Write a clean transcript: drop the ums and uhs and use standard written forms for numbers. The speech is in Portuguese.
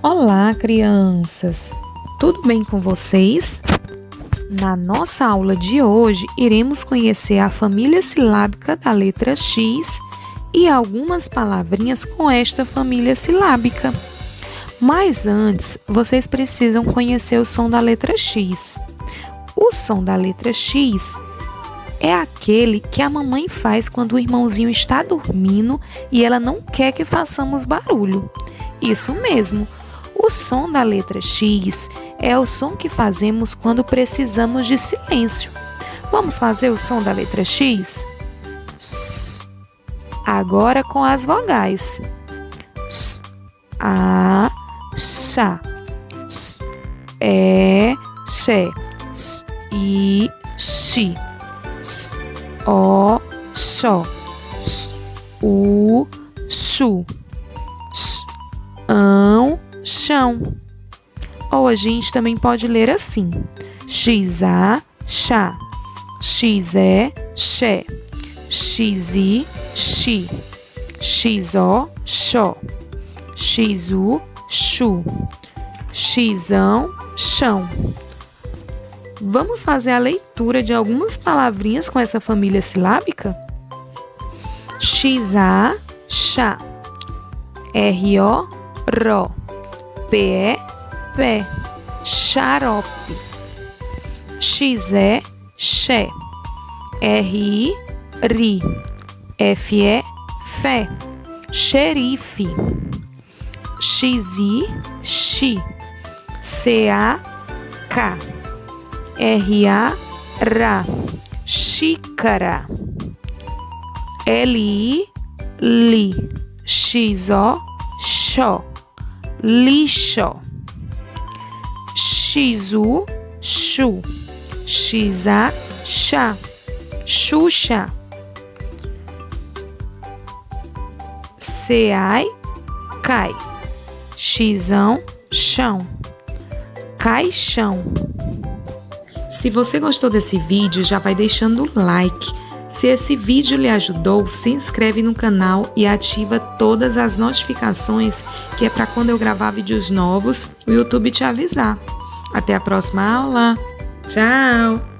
Olá, crianças! Tudo bem com vocês? Na nossa aula de hoje, iremos conhecer a família silábica da letra X e algumas palavrinhas com esta família silábica. Mas antes, vocês precisam conhecer o som da letra X. O som da letra X é aquele que a mamãe faz quando o irmãozinho está dormindo e ela não quer que façamos barulho. Isso mesmo! O som da letra X é o som que fazemos quando precisamos de silêncio. Vamos fazer o som da letra X? S. Agora com as vogais. S, a, xa. S, é, xé. S, i, xi. S, o, xó. S, u, xu. S, ão, chão. Ou a gente também pode ler assim: X-A, chá. X-E, xé. X-I, xi. X-O, xó. X-U, chu. X-ão, chão. Vamos fazer a leitura de algumas palavrinhas com essa família silábica? X-A, chá. R-O, ró. P-E, pé. Xarope. X-E, xé. R-I, ri. F-E, fé. Xerife. X-I, xi. C-A, cá. R-A, rá. Xícara. L-I, li. X-O, xó. Lixo. X-U, chu. X-A, chá. Xuxa. C-ai, cai. X-ão, chão. Caixão. Se você gostou desse vídeo, já vai deixando o like. Se esse vídeo lhe ajudou, se inscreve no canal e ativa todas as notificações, que é para quando eu gravar vídeos novos, o YouTube te avisar. Até a próxima aula. Tchau!